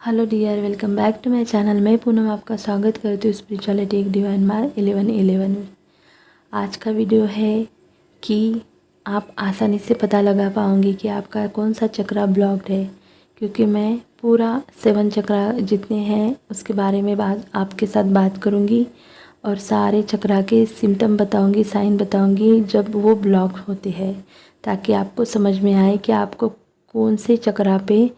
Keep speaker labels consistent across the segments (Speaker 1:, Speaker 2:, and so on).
Speaker 1: Hello dear, welcome back to my channel. मैं पूनम आपका स्वागत करती हूँ स्पिरिचुअलिटी एक डिवाइन मार्क 1111 में। आज का वीडियो है कि आप आसानी से पता लगा पाओगे कि आपका कौन सा चक्रा ब्लॉक्ड है, क्योंकि मैं पूरा 7 चक्रा जितने हैं उसके बारे में आपके साथ बात करूँगी और सारे चक्रा के सिम्टम बताऊँगी, साइन बताऊँगी जब वो ब्लॉक होते हैं, ताकि आपको समझ में आए कि आपको कौन से चक्रा पे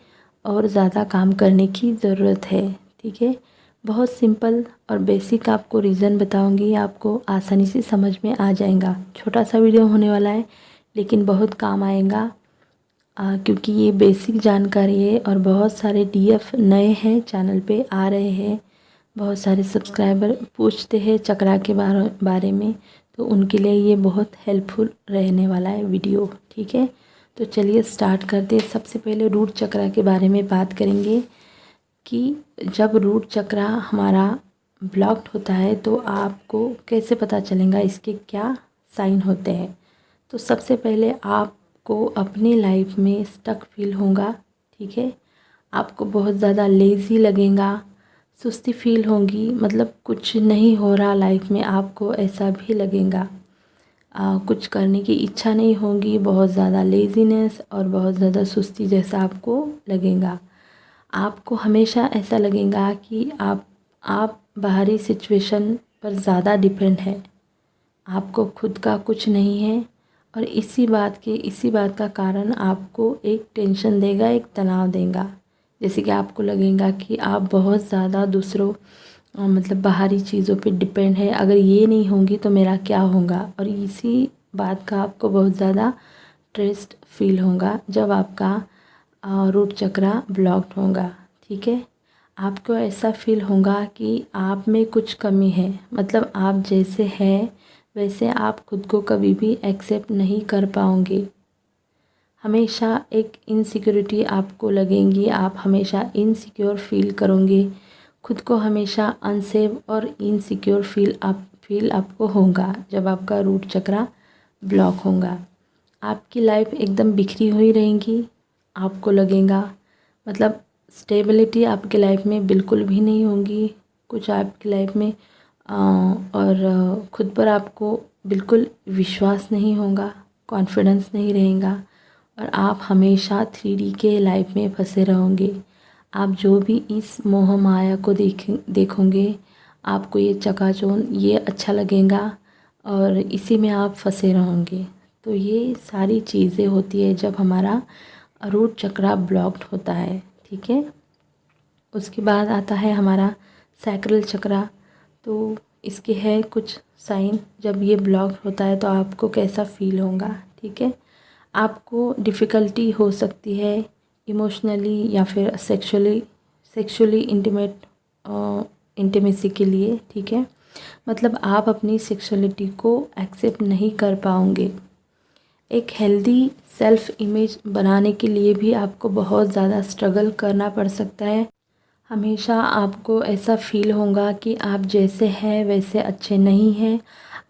Speaker 1: और ज़्यादा काम करने की ज़रूरत है। ठीक है, बहुत सिंपल और बेसिक आपको रीज़न बताऊंगी, आपको आसानी से समझ में आ जाएगा। छोटा सा वीडियो होने वाला है लेकिन बहुत काम आएगा, क्योंकि ये बेसिक जानकारी है और बहुत सारे डीएफ नए हैं चैनल पे आ रहे हैं। बहुत सारे सब्सक्राइबर पूछते हैं चक्रा के बारे में, तो उनके लिए ये बहुत हेल्पफुल रहने वाला है वीडियो। ठीक है, तो चलिए स्टार्ट करते हैं। सबसे पहले रूट चक्रा के बारे में बात करेंगे कि जब रूट चक्रा हमारा ब्लॉक्ड होता है तो आपको कैसे पता चलेगा, इसके क्या साइन होते हैं। तो सबसे पहले आपको अपनी लाइफ में स्टक फील होगा। ठीक है, आपको बहुत ज़्यादा लेज़ी लगेगा, सुस्ती फील होगी, मतलब कुछ नहीं हो रहा लाइफ में, आपको ऐसा भी लगेगा। कुछ करने की इच्छा नहीं होगी, बहुत ज़्यादा लेज़ीनेस और बहुत ज़्यादा सुस्ती जैसा आपको लगेगा। आपको हमेशा ऐसा लगेगा कि आप बाहरी सिचुएशन पर ज़्यादा डिपेंड है, आपको खुद का कुछ नहीं है। और इसी बात का कारण आपको एक टेंशन देगा, एक तनाव देगा। जैसे कि आपको लगेगा कि आप बहुत ज़्यादा दूसरों मतलब बाहरी चीज़ों पे डिपेंड है, अगर ये नहीं होंगी तो मेरा क्या होगा। और इसी बात का आपको बहुत ज़्यादा स्ट्रेस फील होगा जब आपका रूट चक्रा ब्लॉक्ड होगा। ठीक है, आपको ऐसा फील होगा कि आप में कुछ कमी है, मतलब आप जैसे हैं वैसे आप खुद को कभी भी एक्सेप्ट नहीं कर पाओगे। हमेशा एक इनसिक्योरिटी आपको लगेगी, आप हमेशा इनसिक्योर फील करोगे, खुद को हमेशा अनसेफ और इनसिक्योर फील आपको होगा जब आपका रूट चक्रा ब्लॉक होगा। आपकी लाइफ एकदम बिखरी हुई रहेगी, आपको लगेगा मतलब स्टेबिलिटी आपके लाइफ में बिल्कुल भी नहीं होगी, कुछ आपकी लाइफ में और ख़ुद पर आपको बिल्कुल विश्वास नहीं होगा, कॉन्फिडेंस नहीं रहेगा और आप हमेशा 3D के लाइफ में फंसे रहोगे। आप जो भी इस मोह माया को देखोगे, आपको ये चकाचौंध ये अच्छा लगेगा और इसी में आप फंसे रहोगे। तो ये सारी चीज़ें होती है जब हमारा रूट चक्रा ब्लॉक्ड होता है। ठीक है, उसके बाद आता है हमारा सैक्रल चक्रा। तो इसके है कुछ साइन, जब ये ब्लॉक होता है तो आपको कैसा फील होगा। ठीक है, आपको डिफ़िकल्टी हो सकती है इमोशनली या फिर सेक्सुअली इंटीमेसी के लिए। ठीक है, मतलब आप अपनी सेक्सुअलिटी को एक्सेप्ट नहीं कर पाओगे। एक हेल्दी सेल्फ इमेज बनाने के लिए भी आपको बहुत ज़्यादा स्ट्रगल करना पड़ सकता है। हमेशा आपको ऐसा फील होगा कि आप जैसे हैं वैसे अच्छे नहीं हैं,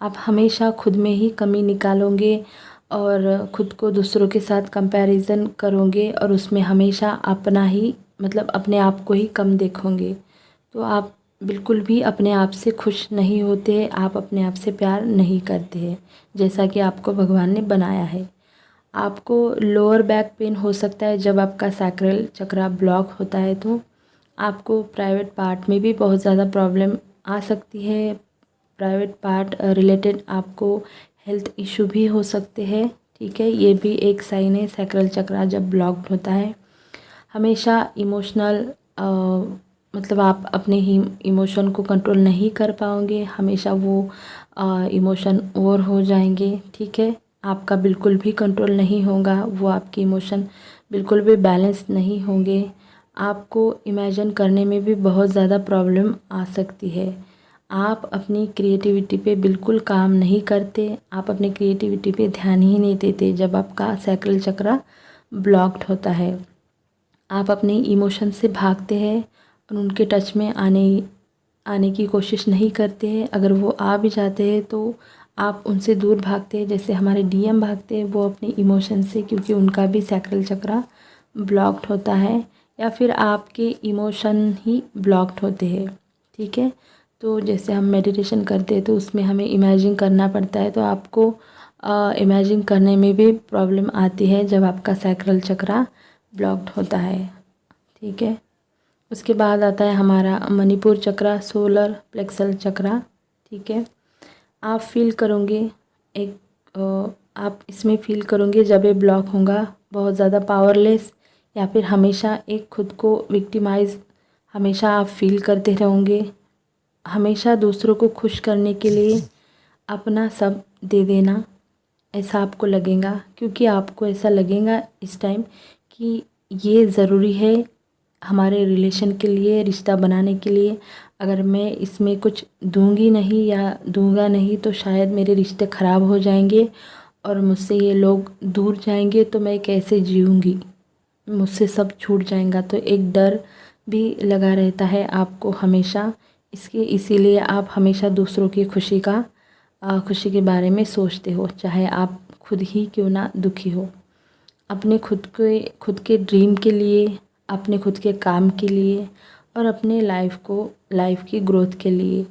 Speaker 1: आप हमेशा खुद में ही कमी निकालोगे और ख़ुद को दूसरों के साथ कंपैरिजन करोगे और उसमें हमेशा अपना ही मतलब अपने आप को ही कम देखोगे। तो आप बिल्कुल भी अपने आप से खुश नहीं होते, आप अपने आप से प्यार नहीं करते हैं जैसा कि आपको भगवान ने बनाया है। आपको लोअर बैक पेन हो सकता है जब आपका सैक्रल चक्रा ब्लॉक होता है, तो आपको प्राइवेट पार्ट में भी बहुत ज़्यादा प्रॉब्लम आ सकती है। प्राइवेट पार्ट रिलेटेड आपको हेल्थ इशू भी हो सकते हैं। ठीक है, ये भी एक साइन है सैक्रल चक्रा जब ब्लॉक्ड होता है। हमेशा इमोशनल मतलब आप अपने ही इमोशन को कंट्रोल नहीं कर पाओगे, हमेशा वो इमोशन ओवर हो जाएंगे। ठीक है, आपका बिल्कुल भी कंट्रोल नहीं होगा, वो आपके इमोशन बिल्कुल भी बैलेंस नहीं होंगे। आपको इमेजिन करने में भी बहुत ज़्यादा प्रॉब्लम आ सकती है। आप अपनी क्रिएटिविटी पे बिल्कुल काम नहीं करते, आप अपनी क्रिएटिविटी पे ध्यान ही नहीं देते जब आपका सैक्रल चक्रा ब्लॉक्ड होता है। आप अपने इमोशन से भागते हैं और उनके टच में आने की कोशिश नहीं करते हैं। अगर वो आ भी जाते हैं तो आप उनसे दूर भागते हैं, जैसे हमारे डीएम भागते हैं वो अपने इमोशन से, क्योंकि उनका भी सैक्रल चक्रा ब्लॉक्ड होता है। या फिर आपके इमोशन ही ब्लॉक्ड होते हैं। ठीक है, तो जैसे हम मेडिटेशन करते हैं तो उसमें हमें इमेजिन करना पड़ता है, तो आपको इमेजिन करने में भी प्रॉब्लम आती है जब आपका सैक्रल चक्रा ब्लॉक्ड होता है। ठीक है, उसके बाद आता है हमारा मणिपुर चक्रा, सोलर प्लेक्सस चक्रा। ठीक है, आप फील करोगे आप इसमें फील करोगे जब ये ब्लॉक होगा बहुत ज़्यादा पावरलेस, या फिर हमेशा एक खुद को विक्टिमाइज हमेशा आप फील करते रहोगे। हमेशा दूसरों को खुश करने के लिए अपना सब दे देना, ऐसा आपको लगेगा, क्योंकि आपको ऐसा लगेगा इस टाइम कि ये ज़रूरी है हमारे रिलेशन के लिए, रिश्ता बनाने के लिए। अगर मैं इसमें कुछ दूंगी नहीं या दूंगा नहीं तो शायद मेरे रिश्ते ख़राब हो जाएंगे और मुझसे ये लोग दूर जाएंगे, तो मैं कैसे जीऊँगी, मुझसे सब छूट जाएगा। तो एक डर भी लगा रहता है आपको हमेशा, इसीलिए आप हमेशा दूसरों की खुशी के बारे में सोचते हो, चाहे आप खुद ही क्यों ना दुखी हो। अपने खुद के ड्रीम के लिए, अपने खुद के काम के लिए और अपने लाइफ की ग्रोथ के लिए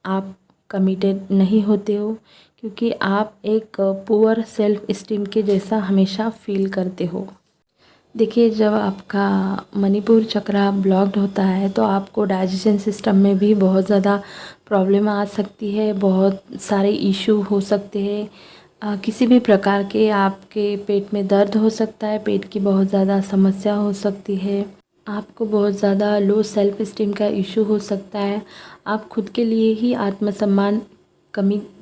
Speaker 1: आप कमिटेड नहीं होते हो, क्योंकि आप एक पुअर सेल्फ इस्टीम के जैसा हमेशा फील करते हो। देखिए, जब आपका मणिपुर चक्रा ब्लॉक्ड होता है तो आपको डाइजेशन सिस्टम में भी बहुत ज़्यादा प्रॉब्लम आ सकती है, बहुत सारे इशू हो सकते हैं। किसी भी प्रकार के आपके पेट में दर्द हो सकता है, पेट की बहुत ज़्यादा समस्या हो सकती है, आपको बहुत ज़्यादा लो सेल्फ इस्टीम का इशू हो सकता है। आप खुद के लिए ही आत्मसम्मान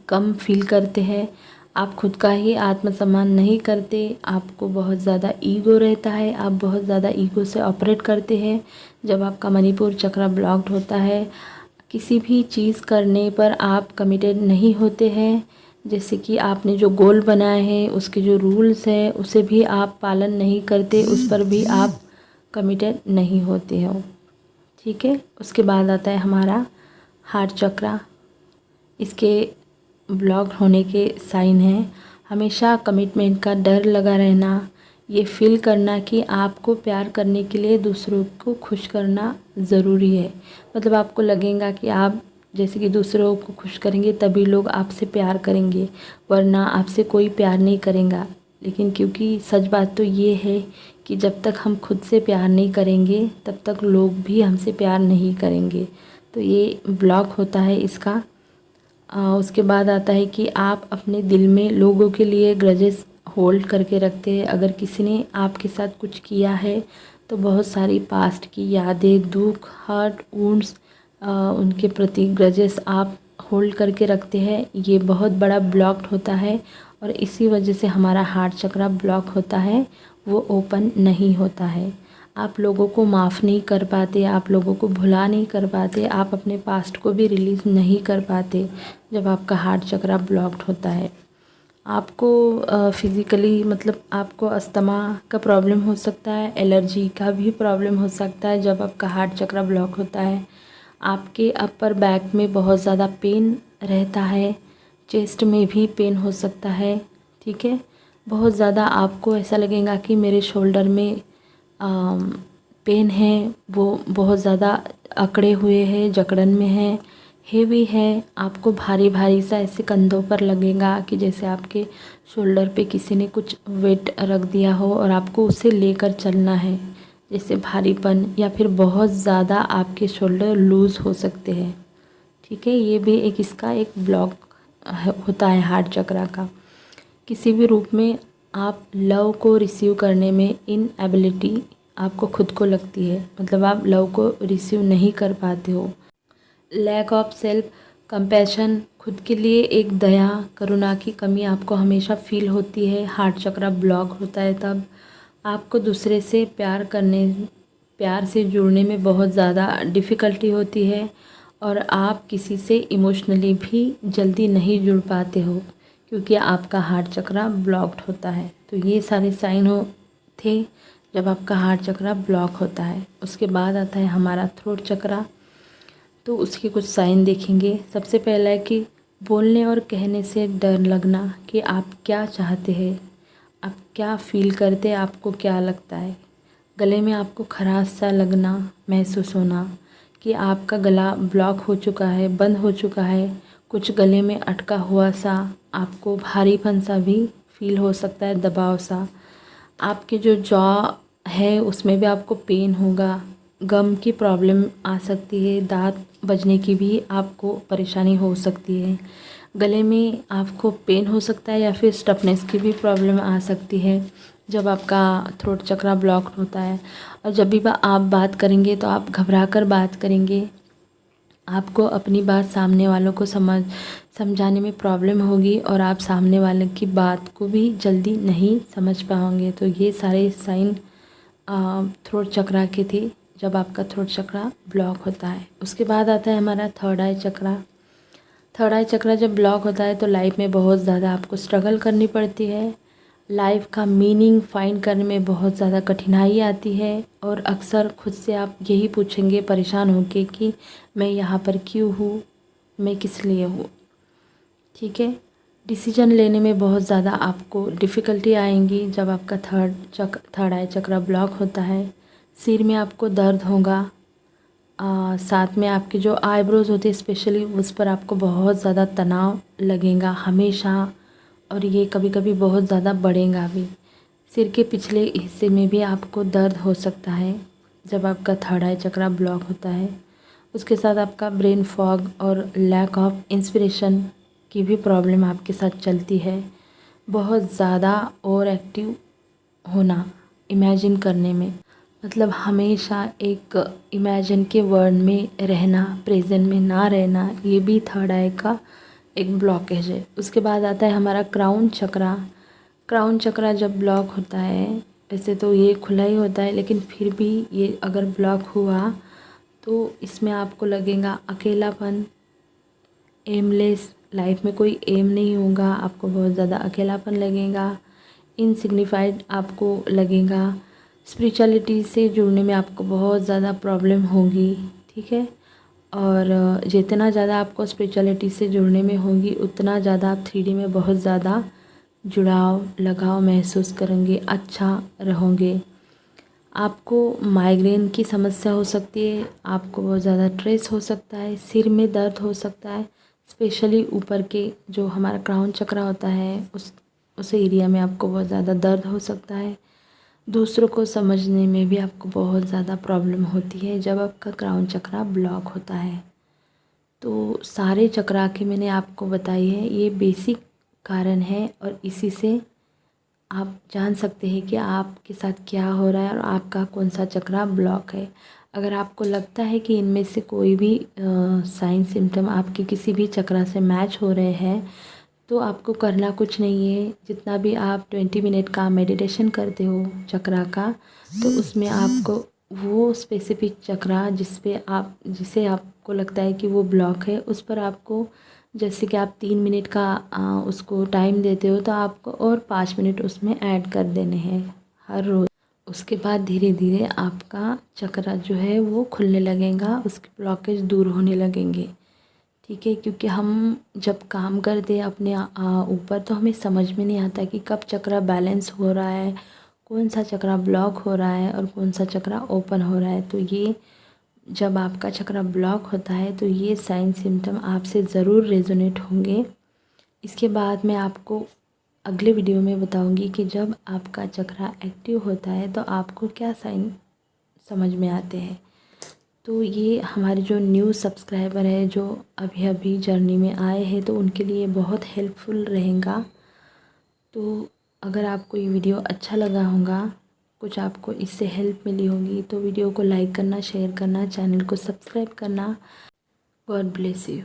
Speaker 1: कम फील करते हैं, आप खुद का ही आत्मसम्मान नहीं करते, आपको बहुत ज़्यादा ईगो रहता है, आप बहुत ज़्यादा ईगो से ऑपरेट करते हैं। जब आपका मणिपुर चक्रा ब्लॉक्ड होता है, किसी भी चीज़ करने पर आप कमिटेड नहीं होते हैं। जैसे कि आपने जो गोल बनाए हैं, उसके जो रूल्स हैं उसे भी आप पालन नहीं करते, उस पर भी आप कमिटेड नहीं होते हो। ठीक है, उसके बाद आता है हमारा हार्ट चक्रा। इसके ब्लॉक होने के साइन हैं हमेशा कमिटमेंट का डर लगा रहना, ये फील करना कि आपको प्यार करने के लिए दूसरों को खुश करना ज़रूरी है। मतलब आपको लगेगा कि आप जैसे कि दूसरों को खुश करेंगे तभी लोग आपसे प्यार करेंगे, वरना आपसे कोई प्यार नहीं करेगा। लेकिन क्योंकि सच बात तो ये है कि जब तक हम खुद से प्यार नहीं करेंगे तब तक लोग भी हमसे प्यार नहीं करेंगे। तो ये ब्लॉक होता है इसका। उसके बाद आता है कि आप अपने दिल में लोगों के लिए ग्रजेस होल्ड करके रखते हैं। अगर किसी ने आपके साथ कुछ किया है तो बहुत सारी पास्ट की यादें, दुख, हर्ट, वुंड्स, उनके प्रति ग्रजेस आप होल्ड करके रखते हैं। ये बहुत बड़ा ब्लॉक्ड होता है और इसी वजह से हमारा हार्ट चक्रा ब्लॉक होता है, वो ओपन नहीं होता है। आप लोगों को माफ़ नहीं कर पाते, आप लोगों को भुला नहीं कर पाते, आप अपने पास्ट को भी रिलीज़ नहीं कर पाते जब आपका हार्ट चक्रा ब्लॉक्ड होता है। आपको फिज़िकली मतलब आपको अस्थमा का प्रॉब्लम हो सकता है, एलर्जी का भी प्रॉब्लम हो सकता है जब आपका हार्ट चक्रा ब्लॉक होता है। आपके अपर बैक में बहुत ज़्यादा पेन रहता है, चेस्ट में भी पेन हो सकता है। ठीक है, बहुत ज़्यादा आपको ऐसा लगेगा कि मेरे शोल्डर में पेन है, वो बहुत ज़्यादा अकड़े हुए हैं, जकड़न में है, हेवी है। आपको भारी भारी सा ऐसे कंधों पर लगेगा कि जैसे आपके शोल्डर पे किसी ने कुछ वेट रख दिया हो और आपको उसे लेकर चलना है, जैसे भारीपन, या फिर बहुत ज़्यादा आपके शोल्डर लूज़ हो सकते हैं। ठीक है, ये भी इसका एक ब्लॉक होता है हार्ट चक्रा का। किसी भी रूप में आप लव को रिसीव करने में इनएबिलिटी आपको खुद को लगती है, मतलब आप लव को रिसीव नहीं कर पाते हो। लैक ऑफ सेल्फ कंपैशन, खुद के लिए एक दया करुणा की कमी आपको हमेशा फील होती है। हार्ट चक्रा ब्लॉक होता है तब आपको दूसरे से प्यार से जुड़ने में बहुत ज़्यादा डिफ़िकल्टी होती है और आप किसी से इमोशनली भी जल्दी नहीं जुड़ पाते हो, क्योंकि आपका हार्ट चक्रा ब्लॉक्ड होता है। तो ये सारे साइन थे जब आपका हार्ट चक्रा ब्लॉक होता है। उसके बाद आता है हमारा थ्रोट चक्रा। तो उसके कुछ साइन देखेंगे। सबसे पहला है कि बोलने और कहने से डर लगना कि आप क्या चाहते हैं, आप क्या फील करते हैं, आपको क्या लगता है। गले में आपको खराश सा लगना महसूस होना कि आपका गला ब्लॉक हो चुका है, बंद हो चुका है, कुछ गले में अटका हुआ सा, आपको भारीपन सा भी फील हो सकता है, दबाव सा। आपके जो जॉ है उसमें भी आपको पेन होगा, गम की प्रॉब्लम आ सकती है, दांत बजने की भी आपको परेशानी हो सकती है, गले में आपको पेन हो सकता है या फिर स्टफनेस की भी प्रॉब्लम आ सकती है जब आपका थ्रोट चक्रा ब्लॉक होता है। और जब भी आप बात करेंगे तो आप घबरा कर बात करेंगे, आपको अपनी बात सामने वालों को समझाने में प्रॉब्लम होगी और आप सामने वाले की बात को भी जल्दी नहीं समझ पाओगे। तो ये सारे साइन थ्रोट चक्रा के थे जब आपका थ्रोट चक्रा ब्लॉक होता है। उसके बाद आता है हमारा थर्ड आई चक्रा। थर्ड आई चक्रा जब ब्लॉक होता है तो लाइफ में बहुत ज़्यादा आपको स्ट्रगल करनी पड़ती है, लाइफ का मीनिंग फाइंड करने में बहुत ज़्यादा कठिनाई आती है और अक्सर खुद से आप यही पूछेंगे परेशान होकर कि मैं यहाँ पर क्यों हूँ, मैं किस लिए हूँ। ठीक है, डिसीजन लेने में बहुत ज़्यादा आपको डिफ़िकल्टी आएंगी जब आपका थर्ड आई चक्रा ब्लॉक होता है। सिर में आपको दर्द होगा, साथ में आपके जो आईब्रोज़ होते हैं स्पेशली उस पर आपको बहुत ज़्यादा तनाव लगेगा हमेशा, और ये कभी कभी बहुत ज़्यादा बढ़ेगा भी। सिर के पिछले हिस्से में भी आपको दर्द हो सकता है जब आपका थर्ड आई चक्रा ब्लॉक होता है। उसके साथ आपका ब्रेन फॉग और लैक ऑफ इंस्पिरेशन की भी प्रॉब्लम आपके साथ चलती है। बहुत ज़्यादा ओवर एक्टिव होना इमेजिन करने में, मतलब हमेशा एक इमेजिन के वर्ल्ड में रहना, प्रेजेंट में ना रहना, ये भी थर्ड आई का एक ब्लॉकेज है। उसके बाद आता है हमारा क्राउन चक्रा। क्राउन चक्रा जब ब्लॉक होता है, वैसे तो ये खुला ही होता है लेकिन फिर भी ये अगर ब्लॉक हुआ तो इसमें आपको लगेगा अकेलापन, एमलेस, लाइफ में कोई एम नहीं होगा, आपको बहुत ज़्यादा अकेलापन लगेगा, इनसिग्निफाइड आपको लगेगा, स्पिरिचुअलिटी से जुड़ने में आपको बहुत ज़्यादा प्रॉब्लम होगी। ठीक है, और जितना ज़्यादा आपको स्पिरिचुअलिटी से जुड़ने में होगी उतना ज़्यादा आप 3D में बहुत ज़्यादा जुड़ाव, लगाव महसूस करेंगे, अच्छा रहोगे। आपको माइग्रेन की समस्या हो सकती है, आपको बहुत ज़्यादा स्ट्रेस हो सकता है, सिर में दर्द हो सकता है, स्पेशली ऊपर के जो हमारा क्राउन चक्रा होता है उस एरिया में आपको बहुत ज़्यादा दर्द हो सकता है। दूसरों को समझने में भी आपको बहुत ज़्यादा प्रॉब्लम होती है जब आपका क्राउन चक्रा ब्लॉक होता है। तो सारे चक्रा के मैंने आपको बताई है, ये बेसिक कारण है और इसी से आप जान सकते हैं कि आपके साथ क्या हो रहा है और आपका कौन सा चक्रा ब्लॉक है। अगर आपको लगता है कि इनमें से कोई भी साइन सिम्टम आपके किसी भी चक्रा से मैच हो रहे हैं तो आपको करना कुछ नहीं है। जितना भी आप 20 मिनट का मेडिटेशन करते हो चक्रा का, तो उसमें आपको वो स्पेसिफिक चक्रा जिसे आपको लगता है कि वो ब्लॉक है उस पर आपको, जैसे कि आप 3 मिनट का उसको टाइम देते हो तो आपको और 5 मिनट उसमें ऐड कर देने हैं हर रोज़। उसके बाद धीरे धीरे आपका चक्रा जो है वो खुलने लगेगा, उसके ब्लॉकेज दूर होने लगेंगे। ठीक है, क्योंकि हम जब काम करते हैं अपने ऊपर तो हमें समझ में नहीं आता कि कब चक्रा बैलेंस हो रहा है, कौन सा चक्रा ब्लॉक हो रहा है और कौन सा चक्रा ओपन हो रहा है। तो ये जब आपका चक्रा ब्लॉक होता है तो ये साइन सिम्टम आपसे ज़रूर रेजोनेट होंगे। इसके बाद मैं आपको अगले वीडियो में बताऊंगी कि जब आपका चक्रा एक्टिव होता है तो आपको क्या साइन समझ में आते हैं। तो ये हमारे जो न्यू सब्सक्राइबर है जो अभी अभी जर्नी में आए हैं तो उनके लिए बहुत हेल्पफुल रहेगा। तो अगर आपको ये वीडियो अच्छा लगा होगा, कुछ आपको इससे हेल्प मिली होगी तो वीडियो को लाइक करना, शेयर करना, चैनल को सब्सक्राइब करना। God bless you.